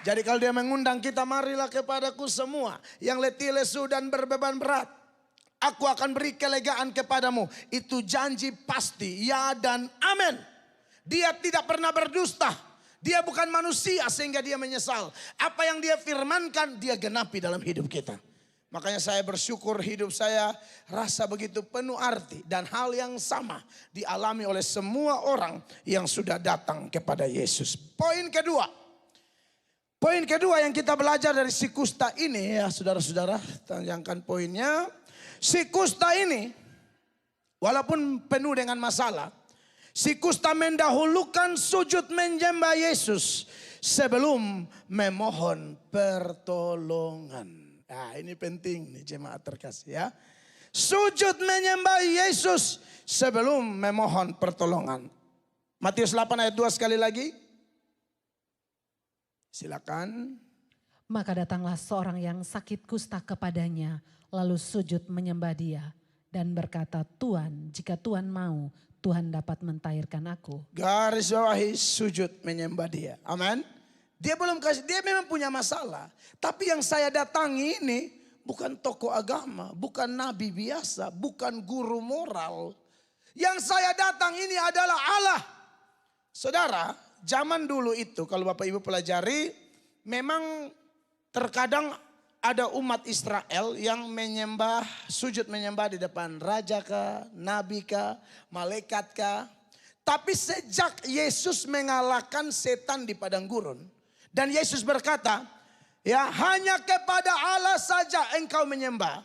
Jadi kalau dia mengundang kita, marilah kepadaku semua yang letih lesu dan berbeban berat. Aku akan beri kelegaan kepadamu. Itu janji pasti. Ya dan amin. Dia tidak pernah berdusta. Dia bukan manusia sehingga dia menyesal. Apa yang dia firmankan dia genapi dalam hidup kita. Makanya saya bersyukur hidup saya rasa begitu penuh arti. Dan hal yang sama dialami oleh semua orang yang sudah datang kepada Yesus. Poin kedua. Poin kedua yang kita belajar dari si kusta ini ya saudara-saudara. Tanyakan poinnya. Si kusta ini walaupun penuh dengan masalah. Si kusta mendahulukan sujud menyembah Yesus sebelum memohon pertolongan. Nah ini penting nih jemaat terkasih ya. Sujud menyembah Yesus sebelum memohon pertolongan. Matius 8 ayat 2 sekali lagi. Silakan. Maka datanglah seorang yang sakit kusta kepadanya, lalu sujud menyembah dia dan berkata, Tuhan, jika Tuhan mau, Tuhan dapat mentahirkan aku. Garis bawahi sujud menyembah dia. Amin. Dia belum kasih, dia memang punya masalah. Tapi yang saya datangi ini bukan tokoh agama, bukan nabi biasa, bukan guru moral. Yang saya datang ini adalah Allah. Saudara, zaman dulu itu kalau Bapak Ibu pelajari, memang terkadang ada umat Israel yang menyembah, sujud menyembah di depan raja kah, nabi kah, malaikat kah. Tapi sejak Yesus mengalahkan setan di padang gurun. Dan Yesus berkata, ya hanya kepada Allah saja engkau menyembah.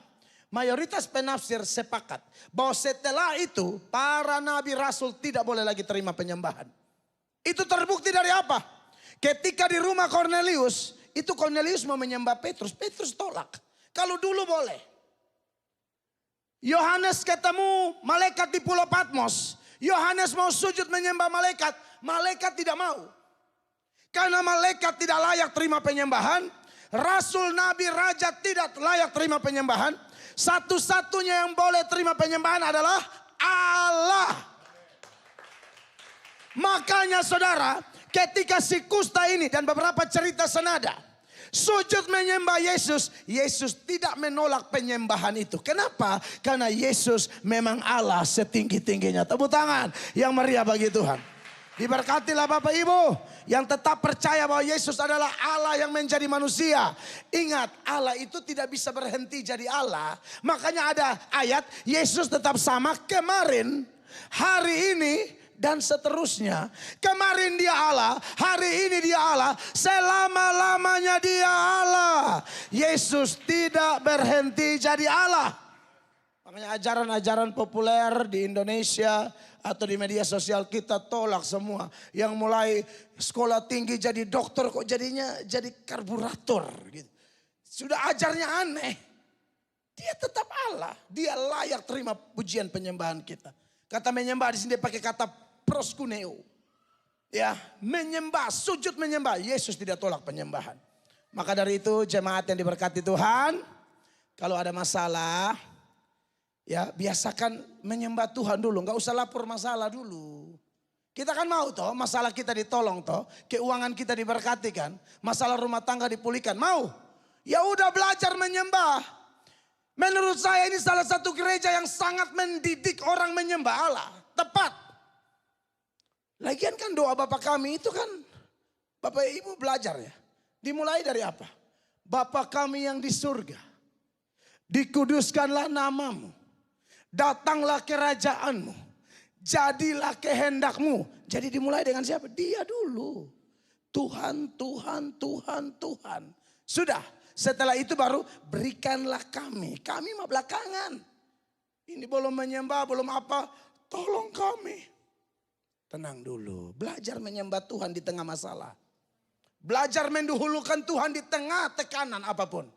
Mayoritas penafsir sepakat bahwa setelah itu para nabi rasul tidak boleh lagi terima penyembahan. Itu terbukti dari apa? Ketika di rumah Kornelius, itu Kornelius mau menyembah Petrus. Petrus tolak. Kalau dulu boleh. Yohanes ketemu malaikat di Pulau Patmos. Yohanes mau sujud menyembah malaikat. Malaikat tidak mau. Karena malaikat tidak layak terima penyembahan. Rasul, nabi, raja tidak layak terima penyembahan. Satu-satunya yang boleh terima penyembahan adalah Allah. Makanya saudara, ketika si kusta ini dan beberapa cerita senada Sujud menyembah Yesus, Yesus tidak menolak penyembahan itu. Kenapa? Karena Yesus memang Allah setinggi-tingginya. Tepuk tangan yang meriah bagi Tuhan. Diberkatilah Bapak Ibu yang tetap percaya bahwa Yesus adalah Allah yang menjadi manusia. Ingat, Allah itu tidak bisa berhenti jadi Allah. Makanya ada ayat, Yesus tetap sama kemarin, hari ini, dan seterusnya. Kemarin dia Allah, hari ini dia Allah, selama-lamanya dia Allah. Yesus tidak berhenti jadi Allah. Makanya ajaran-ajaran populer di Indonesia atau di media sosial kita tolak semua. Yang mulai sekolah tinggi jadi dokter kok jadinya jadi karburator gitu. Sudah ajarnya aneh. Dia tetap Allah, dia layak terima pujian penyembahan kita. Kata menyembah di sini dia pakai kata proskuneo. Ya, menyembah, sujud menyembah. Yesus tidak tolak penyembahan. Maka dari itu jemaat yang diberkati Tuhan, kalau ada masalah, ya biasakan menyembah Tuhan dulu. Gak usah lapor masalah dulu. Kita kan mau toh masalah kita ditolong toh. Keuangan kita diberkati kan. Masalah rumah tangga dipulihkan. Mau? Ya udah belajar menyembah. Menurut saya ini salah satu gereja yang sangat mendidik orang menyembah Allah. Tepat. Lagian kan doa Bapa kami itu kan Bapak Ibu belajar ya. Dimulai dari apa? Bapa kami yang di surga. Dikuduskanlah namamu. Datanglah kerajaanmu. Jadilah kehendakmu. Jadi dimulai dengan siapa? Dia dulu. Tuhan, Tuhan, Tuhan, Tuhan. Sudah. Setelah itu baru berikanlah kami. Kami mah belakangan. Ini belum menyembah, belum apa. Tolong kami. Tenang dulu. Belajar menyembah Tuhan di tengah masalah. Belajar mendahulukan Tuhan di tengah tekanan apapun.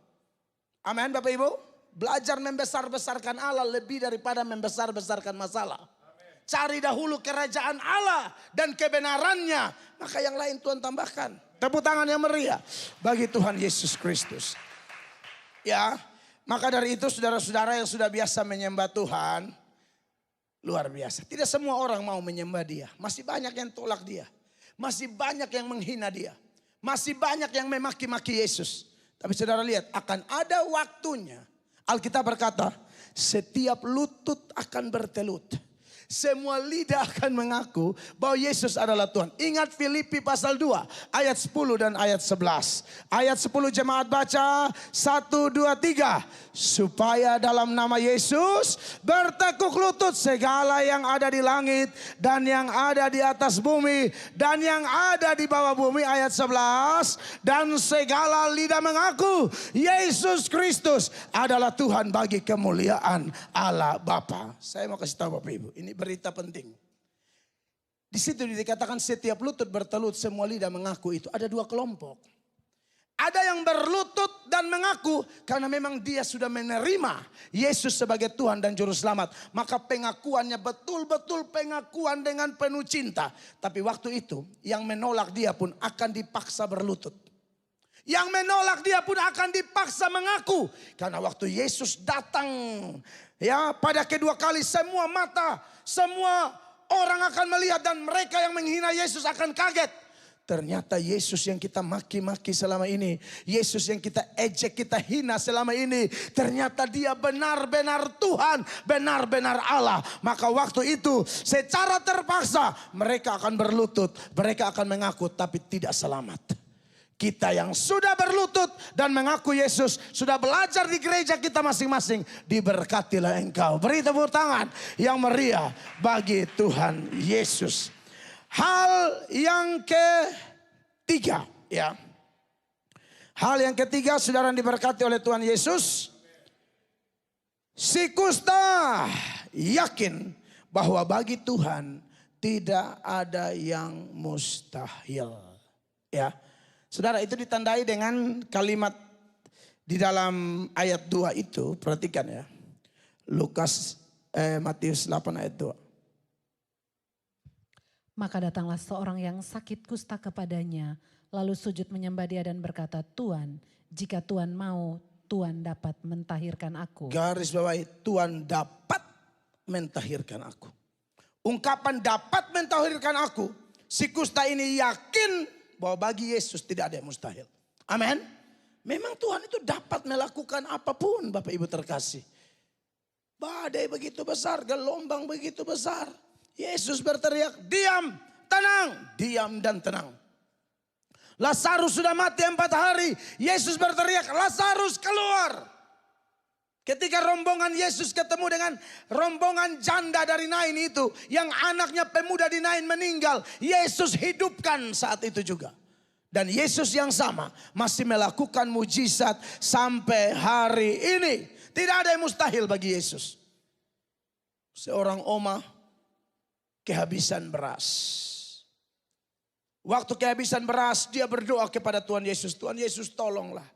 Amin Bapak Ibu. Belajar membesar-besarkan Allah lebih daripada membesar-besarkan masalah. Cari dahulu kerajaan Allah dan kebenarannya. Maka yang lain Tuhan tambahkan. Tepuk tangan yang meriah bagi Tuhan Yesus Kristus. Ya, maka dari itu saudara-saudara yang sudah biasa menyembah Tuhan. Luar biasa. Tidak semua orang mau menyembah dia. Masih banyak yang tolak dia. Masih banyak yang menghina dia. Masih banyak yang memaki-maki Yesus. Tapi saudara lihat, akan ada waktunya. Alkitab berkata, setiap lutut akan bertelut. Semua lidah akan mengaku bahwa Yesus adalah Tuhan. Ingat Filipi pasal 2 ayat 10 dan ayat 11. Ayat 10 jemaat baca 1, 2, 3. Supaya dalam nama Yesus bertekuk lutut segala yang ada di langit dan yang ada di atas bumi dan yang ada di bawah bumi. Ayat 11. Dan segala lidah mengaku Yesus Kristus adalah Tuhan bagi kemuliaan Allah Bapa. Saya mau kasih tahu Bapak Ibu, ini berita penting. Di situ dikatakan setiap lutut bertelut, semua lidah mengaku itu. Ada dua kelompok. Ada yang berlutut dan mengaku karena memang dia sudah menerima Yesus sebagai Tuhan dan Juru Selamat. Maka pengakuannya betul-betul pengakuan dengan penuh cinta. Tapi waktu itu yang menolak dia pun akan dipaksa berlutut. Yang menolak dia pun akan dipaksa mengaku. Karena waktu Yesus datang ya pada kedua kali semua mata, semua orang akan melihat dan mereka yang menghina Yesus akan kaget. Ternyata Yesus yang kita maki-maki selama ini. Yesus yang kita ejek, kita hina selama ini. Ternyata dia benar-benar Tuhan, benar-benar Allah. Maka waktu itu secara terpaksa mereka akan berlutut. Mereka akan mengaku tapi tidak selamat. Kita yang sudah berlutut dan mengaku Yesus, sudah belajar di gereja kita masing-masing, diberkatilah engkau. Beri tepuk tangan yang meriah bagi Tuhan Yesus. Hal yang ketiga, ya. Hal yang ketiga, saudara yang diberkati oleh Tuhan Yesus. Si kusta yakin bahwa bagi Tuhan tidak ada yang mustahil. Ya. Saudara, itu ditandai dengan kalimat di dalam ayat 2 itu. Perhatikan ya. Matius 8 ayat 2. Maka datanglah seorang yang sakit kusta kepadanya, lalu sujud menyembah dia dan berkata, Tuhan, jika Tuhan mau, Tuhan dapat mentahirkan aku. Garis bawahi, Tuhan dapat mentahirkan aku. Ungkapan dapat mentahirkan aku. Si kusta ini yakin bahwa bagi Yesus tidak ada yang mustahil. Amin. Memang Tuhan itu dapat melakukan apapun Bapak Ibu terkasih. Badai begitu besar, gelombang begitu besar. Yesus berteriak, diam, tenang, diam dan tenang. Lazarus sudah mati 4 hari. Yesus berteriak, Lazarus keluar. Ketika rombongan Yesus ketemu dengan rombongan janda dari Nain itu. Yang anaknya pemuda di Nain meninggal. Yesus hidupkan saat itu juga. Dan Yesus yang sama masih melakukan mujizat sampai hari ini. Tidak ada yang mustahil bagi Yesus. Seorang oma kehabisan beras. Waktu kehabisan beras dia berdoa kepada Tuhan Yesus. Tuhan Yesus tolonglah.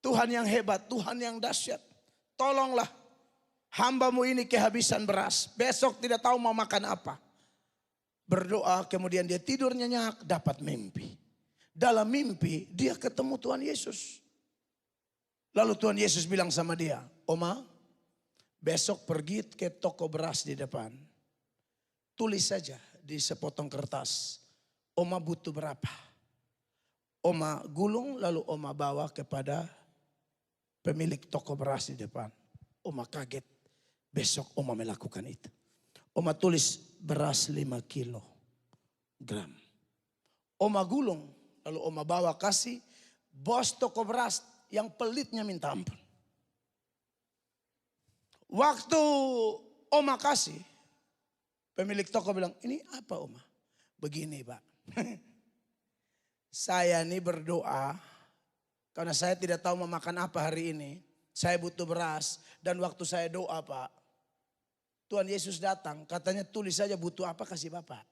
Tuhan yang hebat, Tuhan yang dahsyat. Tolonglah hambamu ini kehabisan beras. Besok tidak tahu mau makan apa. Berdoa kemudian dia tidur nyenyak dapat mimpi. Dalam mimpi dia ketemu Tuhan Yesus. Lalu Tuhan Yesus bilang sama dia, Oma, besok pergi ke toko beras di depan. Tulis saja di sepotong kertas. Oma butuh berapa? Oma gulung lalu Oma bawa kepada pemilik toko beras di depan. Oma kaget. Besok Oma melakukan itu. Oma tulis beras 5 kilogram. Oma gulung. Lalu Oma bawa kasih bos toko beras yang pelitnya minta ampun. Waktu Oma kasih, pemilik toko bilang, ini apa Oma? Begini Pak, saya ini berdoa karena saya tidak tahu mau makan apa hari ini. Saya butuh beras dan waktu saya doa Pak, Tuhan Yesus datang katanya tulis saja butuh apa kasih Bapak.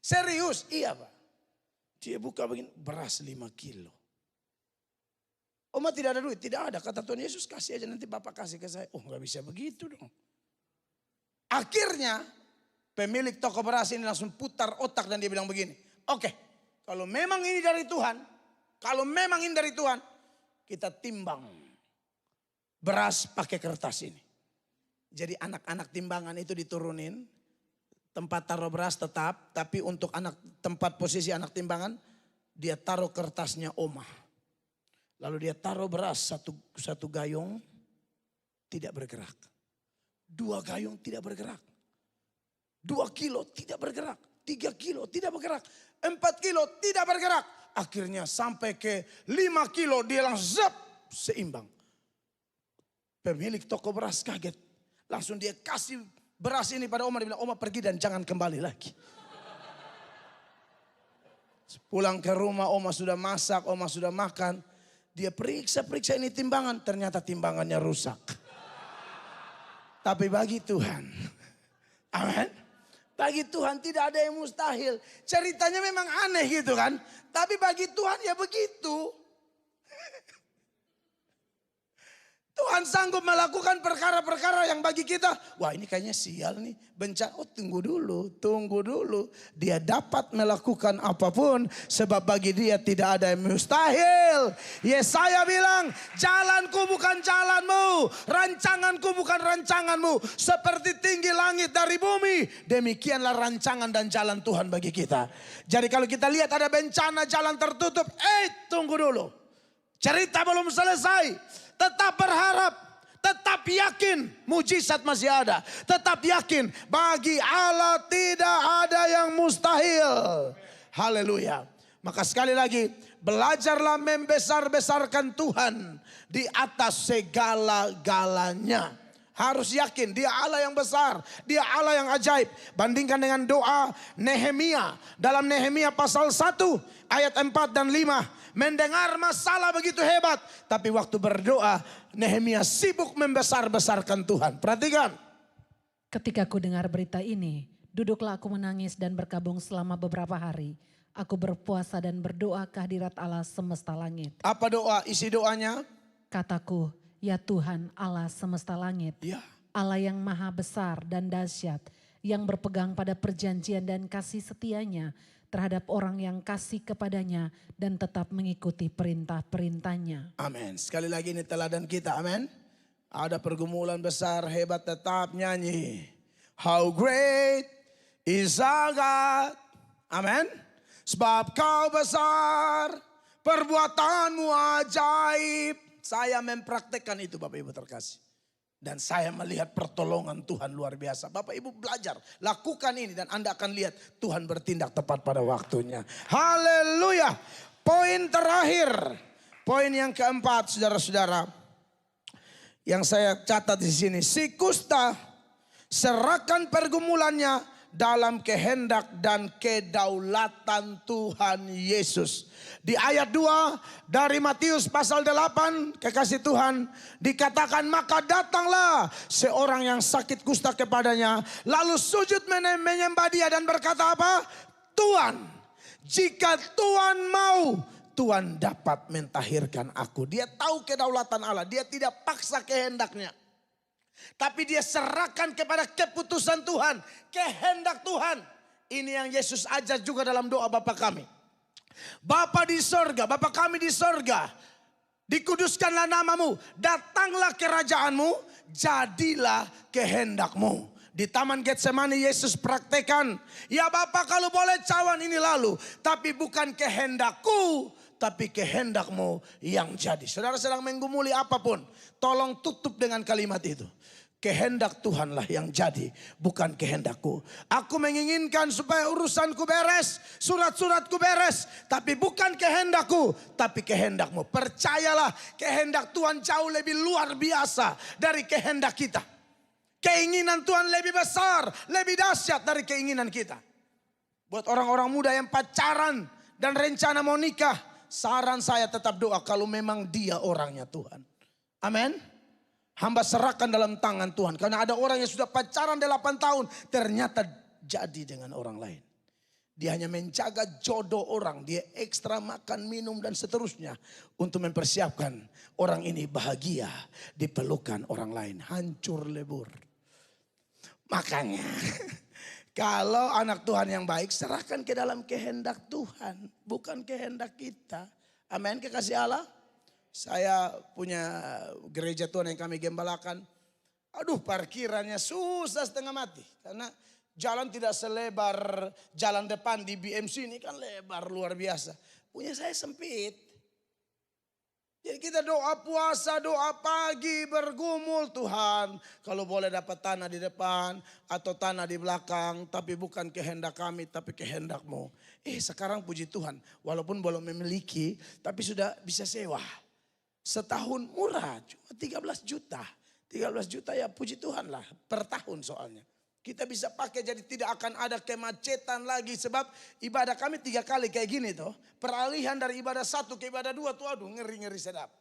Serius? Iya Pak. Dia buka begini, beras 5 kilo. Oma tidak ada duit, tidak ada. Kata Tuhan Yesus kasih aja nanti Bapak kasih ke saya. Oh gak bisa begitu dong. Akhirnya pemilik toko beras ini langsung putar otak dan dia bilang begini. Oke, kalau memang ini dari Tuhan, kita timbang beras pakai kertas ini. Jadi anak-anak timbangan itu diturunin. Tempat taruh beras tetap, tapi untuk tempat posisi anak timbangan, dia taruh kertasnya Oma. Lalu dia taruh beras satu gayung tidak bergerak. 2 gayung tidak bergerak. 2 kilo tidak bergerak. 3 kilo tidak bergerak. 4 kilo tidak bergerak. Akhirnya sampai ke 5 kilo dia langsung seimbang. Pemilik toko beras kaget. Langsung dia kasih beras ini pada Oma, dia bilang, Oma pergi dan jangan kembali lagi. Pulang ke rumah Oma sudah masak, Oma sudah makan. Dia periksa ini timbangan, ternyata timbangannya rusak. Tapi bagi Tuhan, amin. Bagi Tuhan tidak ada yang mustahil. Ceritanya memang aneh gitu kan. Tapi bagi Tuhan ya begitu. Tuhan sanggup melakukan perkara-perkara yang bagi kita, wah ini kayaknya sial nih, bencana. Oh tunggu dulu. Dia dapat melakukan apapun sebab bagi dia tidak ada yang mustahil. Yesaya bilang, jalanku bukan jalanmu, rancanganku bukan rancanganmu. Seperti tinggi langit dari bumi, demikianlah rancangan dan jalan Tuhan bagi kita. Jadi kalau kita lihat ada bencana jalan tertutup, tunggu dulu. Cerita belum selesai. Tetap berharap, tetap yakin mujizat masih ada. Tetap yakin bagi Allah tidak ada yang mustahil. Haleluya. Maka sekali lagi belajarlah membesar-besarkan Tuhan di atas segala-galanya. Harus yakin dia Allah yang besar, dia Allah yang ajaib. Bandingkan dengan doa Nehemia. Dalam Nehemia pasal 1 ayat 4 dan 5. Mendengar masalah begitu hebat. Tapi waktu berdoa Nehemia sibuk membesar-besarkan Tuhan. Perhatikan. Ketika aku dengar berita ini, duduklah aku menangis dan berkabung selama beberapa hari. Aku berpuasa dan berdoa ke hadirat Allah semesta langit. Apa doa? Isi doanya? Kataku, ya Tuhan Allah semesta langit. Ya. Allah yang maha besar dan dahsyat. Yang berpegang pada perjanjian dan kasih setianya terhadap orang yang kasih kepadanya dan tetap mengikuti perintah-perintahnya. Amin. Sekali lagi ini teladan kita. Amin. Ada pergumulan besar hebat tetap nyanyi. How great is our God. Amin. Sebab kau besar perbuatanmu ajaib. Saya mempraktekkan itu Bapak Ibu terkasih. Dan saya melihat pertolongan Tuhan luar biasa. Bapak Ibu belajar, lakukan ini dan Anda akan lihat Tuhan bertindak tepat pada waktunya. Haleluya. Poin terakhir, poin yang keempat saudara-saudara. Yang saya catat di sini, si kusta serahkan pergumulannya dalam kehendak dan kedaulatan Tuhan Yesus. Di ayat 2 dari Matius pasal 8, kekasih Tuhan, dikatakan maka datanglah seorang yang sakit kusta kepadanya, lalu sujud menyembah dia dan berkata apa? Tuhan, jika Tuhan mau, Tuhan dapat mentahirkan aku. Dia tahu kedaulatan Allah, dia tidak paksa kehendaknya. Tapi dia serahkan kepada keputusan Tuhan, kehendak Tuhan. Ini yang Yesus ajar juga dalam doa Bapa kami. Bapa di sorga, Bapa kami di sorga, dikuduskanlah namamu, datanglah kerajaanmu, jadilah kehendakmu. Di Taman Getsemani Yesus praktekan, ya Bapa kalau boleh cawan ini lalu, tapi bukan kehendakku, tapi kehendakmu yang jadi. Saudara sedang menggumuli apapun, tolong tutup dengan kalimat itu. Kehendak Tuhanlah yang jadi, bukan kehendakku. Aku menginginkan supaya urusanku beres, surat-suratku beres. Tapi bukan kehendakku, tapi kehendakmu. Percayalah, kehendak Tuhan jauh lebih luar biasa dari kehendak kita. Keinginan Tuhan lebih besar, lebih dahsyat dari keinginan kita. Buat orang-orang muda yang pacaran dan rencana mau nikah, saran saya tetap doa kalau memang dia orangnya Tuhan. Amin. Hamba serahkan dalam tangan Tuhan. Karena ada orang yang sudah pacaran 8 tahun. Ternyata jadi dengan orang lain. Dia hanya menjaga jodoh orang. Dia ekstra makan, minum dan seterusnya. Untuk mempersiapkan orang ini bahagia di pelukan orang lain. Hancur lebur. Makanya kalau anak Tuhan yang baik serahkan ke dalam kehendak Tuhan. Bukan kehendak kita. Amin, kekasih Allah. Saya punya gereja Tuhan yang kami gembalakan. Aduh, parkirannya susah setengah mati. Karena jalan tidak selebar jalan depan di BMC ini kan lebar luar biasa. Punya saya sempit. Jadi kita doa puasa, doa pagi, bergumul Tuhan. Kalau boleh dapat tanah di depan atau tanah di belakang. Tapi bukan kehendak kami, tapi kehendakmu. Sekarang puji Tuhan. Walaupun belum memiliki, tapi sudah bisa sewa. Setahun murah, cuma 13 juta. 13 juta ya puji Tuhan lah per tahun soalnya. Kita bisa pakai jadi tidak akan ada kemacetan lagi. Sebab ibadah kami 3 kali kayak gini tuh. Peralihan dari ibadah 1 ke ibadah 2 tuh aduh ngeri-ngeri sedap.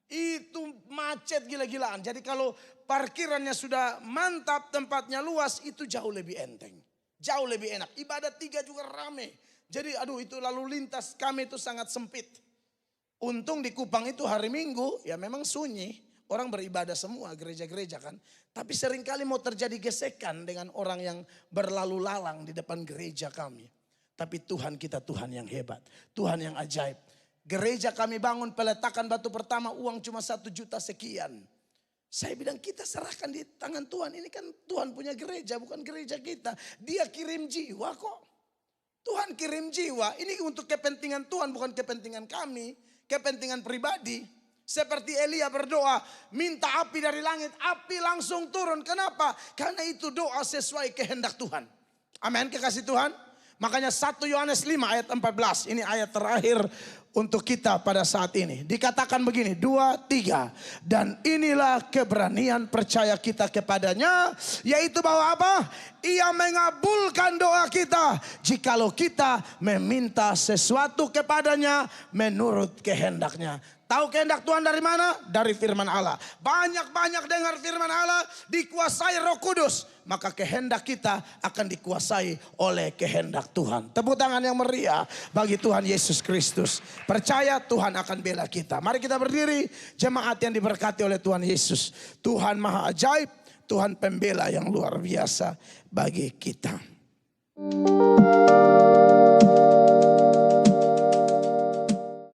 Itu macet gila-gilaan. Jadi kalau parkirannya sudah mantap, tempatnya luas, itu jauh lebih enteng. Jauh lebih enak. Ibadah 3 juga rame. Jadi aduh itu lalu lintas kami itu sangat sempit. Untung di Kupang itu hari Minggu ya memang sunyi. Orang beribadah semua gereja-gereja kan. Tapi seringkali mau terjadi gesekan dengan orang yang berlalu lalang di depan gereja kami. Tapi Tuhan kita Tuhan yang hebat. Tuhan yang ajaib. Gereja kami bangun peletakan batu pertama uang cuma 1 juta sekian. Saya bilang kita serahkan di tangan Tuhan. Ini kan Tuhan punya gereja bukan gereja kita. Dia kirim jiwa kok. Tuhan kirim jiwa. Ini untuk kepentingan Tuhan bukan kepentingan kami. Kepentingan pribadi. Seperti Elia berdoa, minta api dari langit, api langsung turun. Kenapa? Karena itu doa sesuai kehendak Tuhan. Amin, kekasih Tuhan. Makanya 1 Yohanes 5 ayat 14. Ini ayat terakhir untuk kita pada saat ini. Dikatakan begini, 2, 3. Dan inilah keberanian percaya kita kepadanya. Yaitu bahwa apa? Ia mengabulkan doa kita. Jikalau kita meminta sesuatu kepadanya menurut kehendaknya. Tahu kehendak Tuhan dari mana? Dari firman Allah. Banyak-banyak dengar firman Allah, dikuasai Roh Kudus. Maka kehendak kita akan dikuasai oleh kehendak Tuhan. Tepuk tangan yang meriah bagi Tuhan Yesus Kristus. Percaya Tuhan akan bela kita. Mari kita berdiri, jemaat yang diberkati oleh Tuhan Yesus. Tuhan Maha Ajaib, Tuhan pembela yang luar biasa bagi kita.